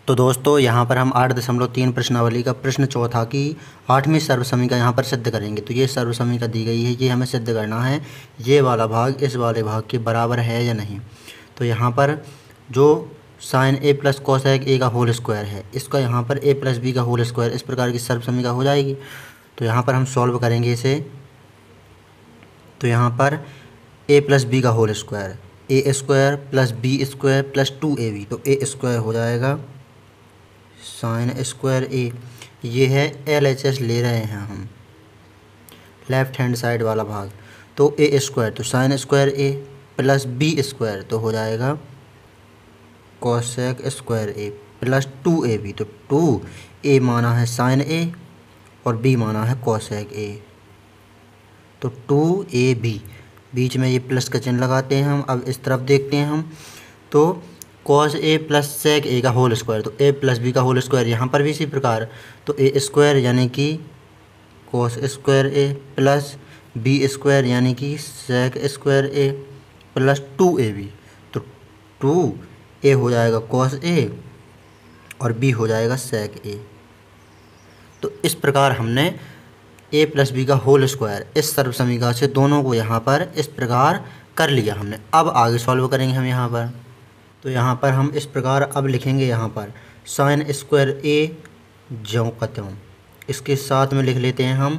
तो दोस्तों यहाँ पर हम 8.3 प्रश्नावली का प्रश्न चौथा की 8वीं सर्वसमीका यहाँ पर सिद्ध करेंगे। तो ये सर्वसमीका दी गई है, ये हमें सिद्ध करना है ये वाला भाग इस वाले भाग के बराबर है या नहीं। तो यहाँ पर जो sine A plus cosec A का होल स्क्वायर है, इसका यहाँ पर ए प्लस बी का होल स्क्वायर, इस प्रकार की सर्वसमीका हो जाएगी। तो यहाँ पर हम सॉल्व करेंगे इसे। तो यहाँ पर ए प्लस बी का whole square, A square plus B square plus 2ab, तो ए स्क्वायर हो जाएगा साइन स्क्वायर ए। ये है LHS ले रहे हैं हम, लेफ्ट हैंड साइड वाला भाग। तो ए स्क्वायर तो साइन स्क्वायर ए प्लस बी स्क्वायर तो हो जाएगा कोसेक स्क्वायर ए प्लस 2ab। तो 2a माना है साइन ए और b माना है कोसेक ए, तो 2ab, बीच में ये प्लस का चिन्ह लगाते हैं हम। अब इस तरफ देखते हैं हम, तो कॉस ए प्लस सेक ए का होल स्क्वायर, तो ए प्लस बी का होल स्क्वायर यहाँ पर भी इसी प्रकार। तो ए स्क्वायर यानी कि कॉस स्क्वायर ए प्लस बी स्क्वायर यानी कि सेक स्क्वायर ए प्लस 2ab। तो 2a हो जाएगा कॉस ए और b हो जाएगा सेक ए। तो इस प्रकार हमने ए प्लस बी का होल स्क्वायर इस सर्वसमीका से दोनों को यहाँ पर इस प्रकार कर लिया हमने। अब आगे सॉल्व करेंगे हम यहाँ पर। तो यहाँ पर हम इस प्रकार अब लिखेंगे, यहाँ पर साइन स्क्वायर ए ज्यों का त्यों, इसके साथ में लिख लेते हैं हम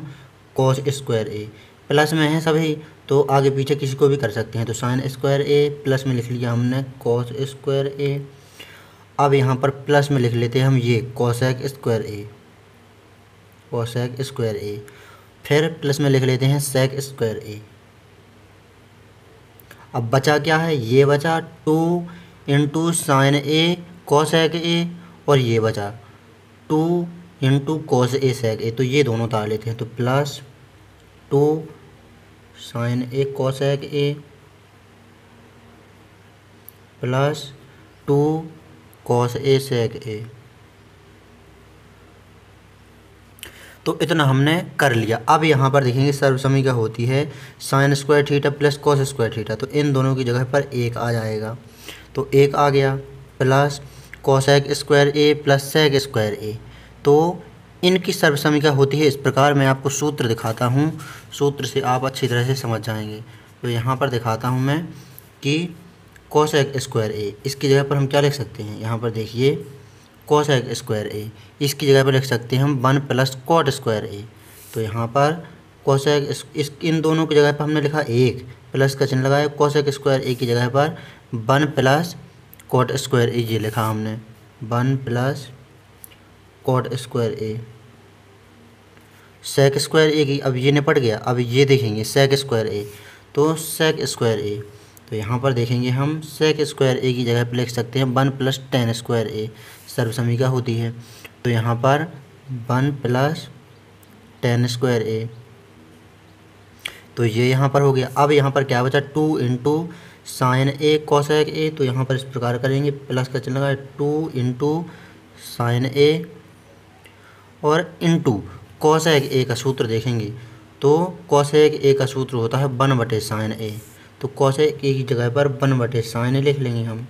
कॉस स्क्वायर ए। प्लस में है सभी, तो आगे पीछे किसी को भी कर सकते हैं। तो साइन स्क्वायर ए प्लस में लिख लिया हमने कॉस स्क्वायर ए। अब यहाँ पर प्लस में लिख लेते हैं हम ये कोसेक स्क्वायर ए, कोसेक स्क्वायर ए। फिर प्लस में लिख लेते हैं सेक स्क्वायर ए। अब बचा क्या है, ये बचा 2 इंटू साइन ए कोसेक ए, और ये बचा 2 into cos A sec A. तो ये दोनों उतार लेते हैं, तो plus 2 sine A cosec A plus 2 cos A sec A. तो इतना हमने कर लिया। अब यहाँ पर देखेंगे सर्वसमीका होती है sine square theta plus cos square theta, तो इन दोनों की जगह पर 1 आ जाएगा। तो 1 आ गया प्लस कोसेक स्क्वायर ए प्लस सेक स्क्वायर ए। तो इनकी सर्वसमीका होती है इस प्रकार। मैं आपको सूत्र दिखाता हूँ, सूत्र से आप अच्छी तरह से समझ जाएंगे। तो यहाँ पर दिखाता हूँ मैं कि कोसेक स्क्वायर ए, इसकी जगह पर हम क्या लिख सकते हैं, यहाँ पर देखिए कोसेक स्क्वायर ए, इसकी जगह पर लिख सकते हैं हम 1 प्लस कॉट स्क्वायर ए। तो यहाँ पर कोसेक इस इन दोनों की जगह पर हमने लिखा 1, प्लस का चिन्ह लगाया। कोसेक स्क्वायर ए की जगह पर 1 प्लस कॉट स्क्वायर ए ये लिखा हमने, 1 प्लस कॉट स्क्वायर ए। सेक स्क्वायर ए की अब ये निपट गया। अब ये देखेंगे सेक स्क्वायर ए, तो सेक स्क्वायर ए, तो यहाँ पर देखेंगे हम सेक स्क्वायर ए की जगह पर लिख सकते हैं 1 प्लस टेन स्क्वायर ए, सर्वसमीका होती है। तो यहाँ पर 1 प्लस टेन स्क्वायर ए, तो ये यहाँ पर हो गया। अब यहाँ पर क्या बचा, 2 इंटू साइन ए कोसेक ए। तो यहाँ पर इस प्रकार करेंगे, प्लस का चिन्ह लगा, 2 इंटू साइन ए और इंटू कोसेक ए का सूत्र देखेंगे। तो कोसेक ए का सूत्र होता है 1 बटे साइन ए। तो कोसेक ए की जगह पर 1 बटे साइन ए लिख लेंगे हम,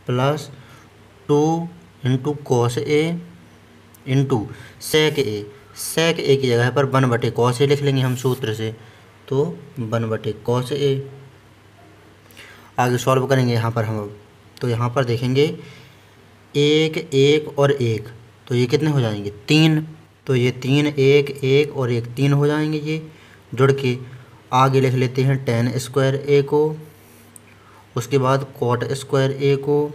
प्लस 2 इंटू कोस ए इंटू सेक ए। सेक ए की जगह पर 1 बटे कॉस ए लिख लेंगे हम सूत्र से, तो 1 बटे कॉस ए। आगे सॉल्व करेंगे यहाँ पर हम। तो यहाँ पर देखेंगे 1 1 और 1, तो ये कितने हो जाएंगे, 3। तो ये 3 1 1 और 1 3 हो जाएंगे ये जुड़ के। आगे लिख लेते हैं टेन स्क्वायर ए को, उसके बाद कॉट स्क्वायर ए को।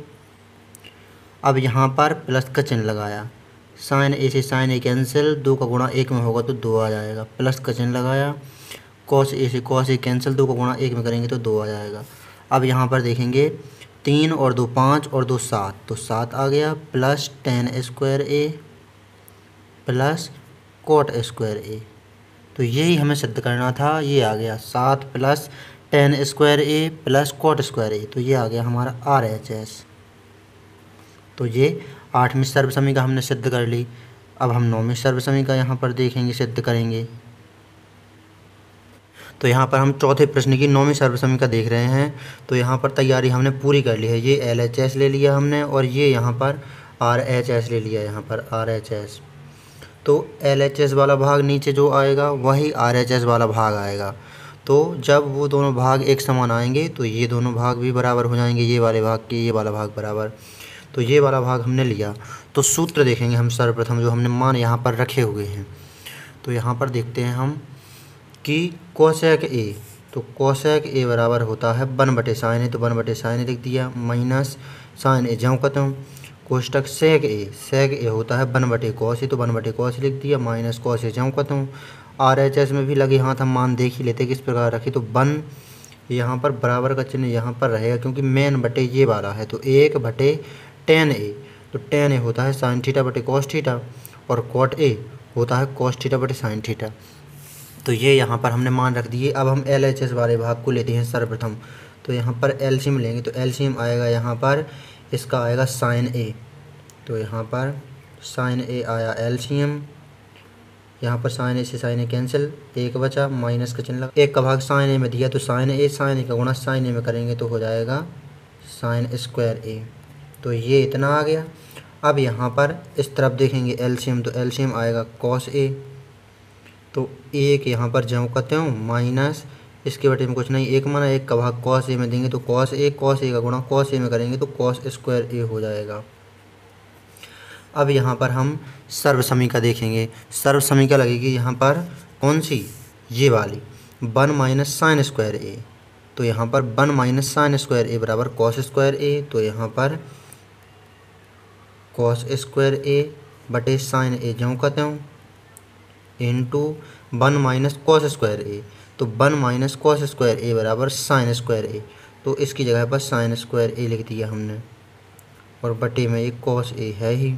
अब यहाँ पर प्लस का चिन्ह लगाया, साइन ए से साइन ए कैंसिल, 2 का गुणा 1 में होगा तो 2 आ जाएगा। प्लस का चिन्ह लगाया, कॉस ए से कॉस ए कैंसिल, 2 का गुणा 1 में करेंगे तो 2 आ जाएगा। अब यहाँ पर देखेंगे 3 और 2 5 और 2 7, तो 7 आ गया, प्लस टेन स्क्वायर ए प्लस कॉट स्क्वायर ए। तो यही हमें सिद्ध करना था, ये आ गया 7 प्लस टेन स्क्वायर ए प्लस कॉट स्क्वायर ए। तो ये आ गया हमारा RHS। तो ये 8वीं सर्वसमीका हमने सिद्ध कर ली। अब हम 9वीं सर्वसमीका यहाँ पर देखेंगे, सिद्ध करेंगे। तो यहाँ पर हम चौथे प्रश्न की नौवीं सर्वसमीका देख रहे हैं। तो यहाँ पर तैयारी हमने पूरी कर ली है। ये LHS ले लिया हमने और ये यहाँ पर RHS ले लिया, यहाँ पर RHS। तो LHS वाला भाग नीचे जो आएगा वही RHS वाला भाग आएगा। तो जब वो दोनों भाग एक समान आएंगे तो ये दोनों भाग भी बराबर हो जाएंगे, ये वाले भाग के ये वाला भाग बराबर। तो ये वाला भाग हमने लिया। तो सूत्र देखेंगे हम सर्वप्रथम, जो हमने मान यहाँ पर रखे हुए हैं। तो यहाँ पर देखते हैं हम कि कोसेक A, तो कोसेक A बराबर होता है 1/sin A, तो 1/sin A लिख दिया, माइनस sin A ज्यों कहता हूँ। कोष्टक सेक A होता है 1/cos A, तो 1/cos लिख दिया, माइनस cos A ज्यों कहता हूँ। RHS में भी लगे हाथ हम मान देख ही लेते किस प्रकार रखे। तो 1 यहाँ पर बराबर का चिन्ह यहाँ पर रहेगा क्योंकि मेन बटे ये वाला है, तो 1/tan A, तो tan A होता है sin θ/cos θ और cot A होता है cos θ/sin θ। तो ये यहाँ पर हमने मान रख दिए। अब हम LHS वाले भाग को लेते हैं सर्वप्रथम। तो यहाँ पर एलसीएम लेंगे, तो एलसीएम आएगा यहाँ पर, इसका आएगा sin A। तो यहाँ पर sin A आया एलसीएम, यहाँ पर sin A से sin A कैंसिल, एक बचा, माइनस का चिन्ह लगा, एक का भाग sin A में दिया तो sin A का गुणा sin A में करेंगे तो हो जाएगा sin² A। तो ये इतना आ गया। अब यहाँ पर इस तरफ देखेंगे एलसीएम, तो एलसीएम आएगा cos A, तो एक यहाँ पर ज्यों कहते हो माइनस इसके बटे में कुछ नहीं, एक माना, एक का भाग cos A में देंगे तो cos A का गुणा cos A में करेंगे तो cos² A हो जाएगा। अब यहाँ पर हम सर्वसमीका देखेंगे। सर्वसमीका लगेगी यहाँ पर कौन सी, ये वाली, 1 - sin² A। तो यहाँ पर 1 - sin² A बराबर cos² A, तो यहाँ पर cos² A बटे sin A ज्यों कहते हूँ इंटू 1 - cos² A। तो 1 - cos² A बराबर sin² A, तो इसकी जगह पर sin² A लिख दिया हमने और बटे में एक cos A है ही।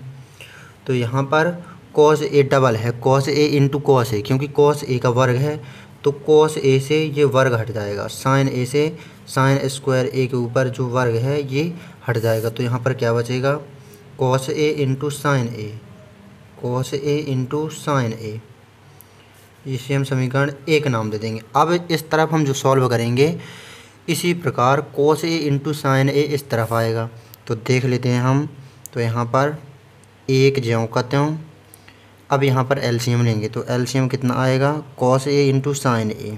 तो यहाँ पर cos A डबल है, cos A into cos A, क्योंकि cos A का वर्ग है तो cos A से ये वर्ग हट जाएगा, sin A से sin² A के ऊपर जो वर्ग है ये हट जाएगा। तो यहाँ पर क्या बचेगा, cos A into sin A, cos A into sin A, इसे हम समीकरण 1 नाम दे देंगे। अब इस तरफ हम जो सॉल्व करेंगे इसी प्रकार cos A into sin A इस तरफ आएगा, तो देख लेते हैं हम। तो यहाँ पर एक ज्यों कहते हूँ। अब यहाँ पर एलसीएम लेंगे, तो एलसीएम कितना आएगा, cos A into sin A,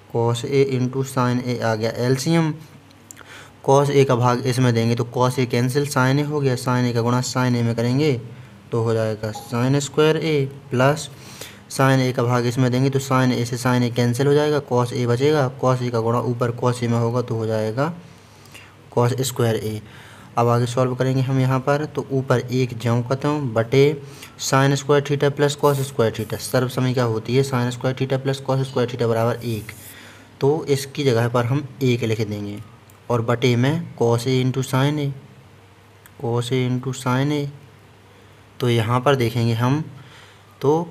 cos A into sin A आ गया एलसीएम। cos A का भाग इसमें देंगे तो cos A cancel, sin A हो गया, sin A का गुणा sin A में करेंगे तो हो जाएगा sin² A plus sin A का भाग इसमें देंगे तो sin A से sin A कैंसिल हो जाएगा, cos A बचेगा, cos A का गुणा ऊपर cos A में होगा तो हो जाएगा cos² A। अब आगे सॉल्व करेंगे हम यहाँ पर, तो ऊपर एक ज्यों कहता हूँ बटे sin² θ प्लस cos² θ। सर्वसमीका होती है sin² θ प्लस cos² θ बराबर 1, तो इसकी जगह पर हम 1 लिख देंगे और बटे में cos A into sin A, cos A into sin A। तो यहाँ पर देखेंगे हम, तो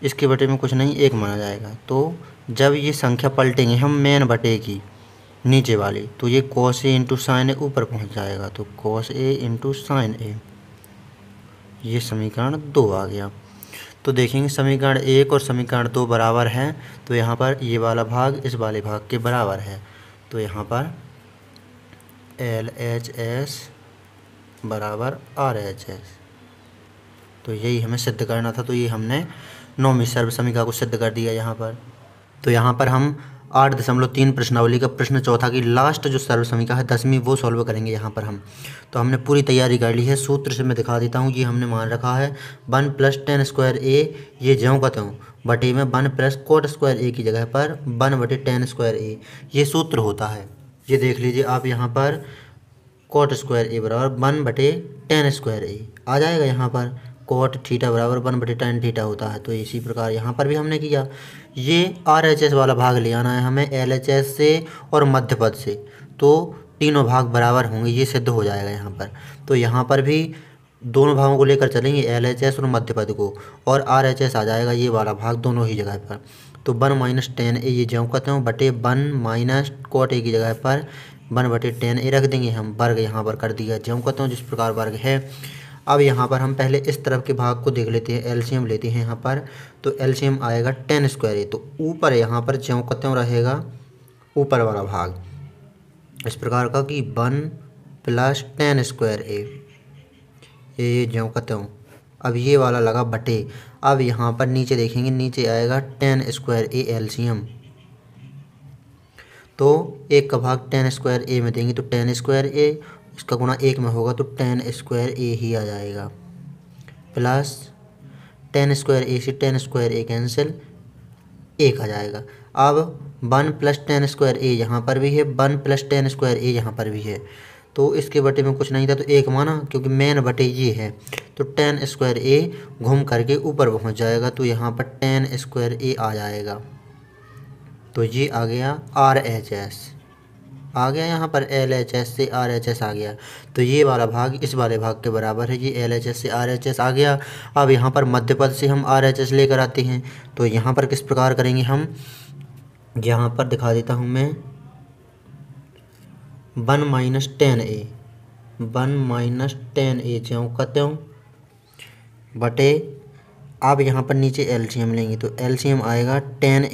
इसके बटे में कुछ नहीं, 1 माना जाएगा। तो जब ये संख्या पलटेंगे हम मेन बटे की नीचे वाली, तो ये cos A into sin A ऊपर पहुँच जाएगा, तो cos A into sin A, ये समीकरण 2 आ गया। तो देखेंगे समीकरण 1 और समीकरण 2 बराबर हैं, तो यहाँ पर ये वाला भाग इस वाले भाग के बराबर है। तो यहाँ पर LHS बराबर RHS, तो यही हमें सिद्ध करना था। तो ये हमने 9वीं सर्वसमीका को सिद्ध कर दिया यहाँ पर। तो यहाँ पर हम 8.3 प्रश्नावली का प्रश्न चौथा की लास्ट जो सर्वसमीका है 10वीं, वो सॉल्व करेंगे यहाँ पर हम। तो हमने पूरी तैयारी कर ली है। सूत्र से मैं दिखा देता हूँ। ये हमने मान रखा है 1 + tan² A, ये ज्यों कहता हूँ बटे में 1 + cot² A की जगह पर 1/tan² A, ये सूत्र होता है। ये देख लीजिए आप यहाँ पर cot² A बराबर 1/tan² A आ जाएगा। यहाँ पर cot θ बराबर 1/tan θ होता है। तो इसी प्रकार यहाँ पर भी हमने किया। ये RHS वाला भाग ले आना है हमें LHS से और मध्य पद से, तो तीनों भाग बराबर होंगे, ये सिद्ध हो जाएगा यहाँ पर। तो यहाँ पर भी दोनों भागों को लेकर चलेंगे, LHS और मध्य पद को, और RHS आ जाएगा ये वाला भाग दोनों ही जगह पर। तो 1 - tan A ये ज्यों कहते हैं बटे 1 - cot A की जगह पर 1/tan A रख देंगे हम। वर्ग यहाँ पर कर दिया ज्यों कहते हैं जिस प्रकार वर्ग है। अब यहाँ पर हम पहले इस तरफ के भाग को देख लेते हैं, एलसीएम लेते हैं यहाँ पर। तो एलसीएम आएगा टेन स्क्वायर ए, तो ऊपर यहाँ पर ज्यों का त्यों रहेगा ऊपर वाला भाग इस प्रकार का कि 1 प्लस टेन स्क्वायर ए, ये ज्यों का त्यों। अब ये वाला लगा बटे। अब यहाँ पर नीचे देखेंगे, नीचे आएगा टेन स्क्वायर ए एलसीएम। तो एक का भाग टेन स्क्वायर ए में देंगे तो टेन स्क्वायर ए, इसका गुणा एक में होगा तो टेन स्क्वायर ए ही आ जाएगा, प्लस टेन स्क्वायर ए से टेन स्क्वायर ए कैंसिल, एक आ जाएगा। अब 1 प्लस टेन स्क्वायर ए यहाँ पर भी है, 1 प्लस टेन स्क्वायर ए यहाँ पर भी है। तो इसके बटे में कुछ नहीं था तो एक माना, क्योंकि मेन बटे ये है। तो टेन स्क्वायर ए घूम करके ऊपर पहुँच जाएगा, तो यहाँ पर टेन स्क्वायर ए आ जाएगा। तो ये आ गया RHS आ गया, यहाँ पर LHS से RHS आ गया। तो ये वाला भाग इस वाले भाग के बराबर है, ये LHS से RHS आ गया। अब यहाँ पर मध्य पद से हम RHS लेकर आते हैं। तो यहाँ पर किस प्रकार करेंगे हम, यहाँ पर दिखा देता हूँ मैं, 1 माइनस टेन ए, 1 माइनस टेन ए ज्यों का त्यों बटे। अब यहाँ पर नीचे एलसीएम लेंगे तो एलसीएम आएगा टेन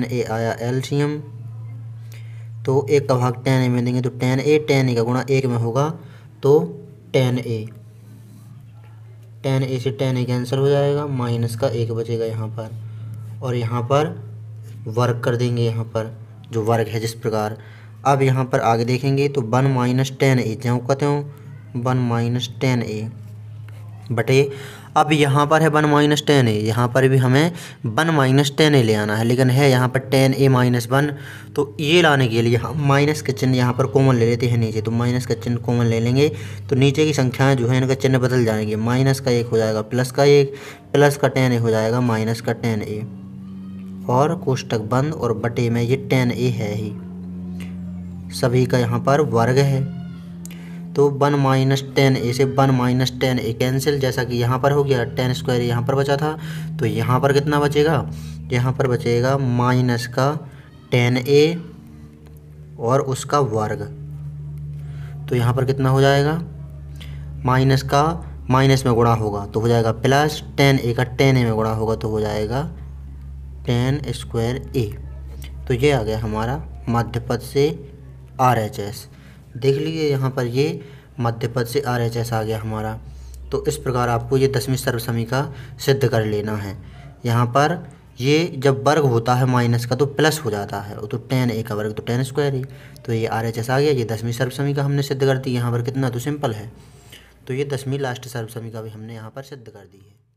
ए आया एलसीएम। तो एक का भाग टेन ए में देंगे तो टेन ए का गुणा एक में होगा तो टेन ए से टेन ए कैंसिल हो जाएगा, माइनस का एक बचेगा यहाँ पर। और यहाँ पर वर्ग कर देंगे, यहाँ पर जो वर्ग है जिस प्रकार। अब यहाँ पर आगे देखेंगे तो 1 माइनस टेन ए ज्यों का त्यों 1 माइनस टेन ए बटे। अब यहाँ पर है 1 माइनस टेन ए, यहाँ पर भी हमें 1 माइनस टेन ए ले आना है, लेकिन है यहाँ पर टेन ए माइनस 1। तो ये लाने के लिए हम माइनस का चिन्ह यहाँ पर कॉमन ले लेते हैं नीचे। तो माइनस का चिन्ह कॉमन ले लेंगे तो नीचे की संख्याएं जो है इनका चिन्ह बदल जाएंगे। माइनस का एक हो जाएगा प्लस का एक, प्लस का टेन ए हो जाएगा माइनस का टेन ए, और कोष्टक बंद, और बटे में ये टेन ए है ही, सभी का यहाँ पर वर्ग है। तो 1 माइनस टेन ए से 1 माइनस टेन ए कैंसिल, जैसा कि यहाँ पर हो गया। टेन स्क्वायर यहाँ पर बचा था, तो यहाँ पर कितना बचेगा, यहाँ पर बचेगा माइनस का टेन ए और उसका वर्ग। तो यहाँ पर कितना हो जाएगा, माइनस का माइनस में गुणा होगा तो हो जाएगा प्लस, टेन ए का टेन ए में गुणा होगा तो हो जाएगा टेन स्क्वायर ए। तो ये आ गया हमारा मध्य पद से RHS। देख लीजिए यहाँ पर ये मध्य पद से RHS आ गया हमारा। तो इस प्रकार आपको ये 10वीं सर्व समीका सिद्ध कर लेना है। यहाँ पर ये जब वर्ग होता है माइनस का तो प्लस हो जाता है, तो टेन ए का वर्ग तो टेन स्क्वायर ए। तो ये RHS आ गया, ये 10वीं सर्व समीका हमने सिद्ध कर दी। यहाँ पर कितना तो सिंपल है। तो ये 10वीं लास्ट सर्व समीका भी हमने यहाँ पर सिद्ध कर दी है।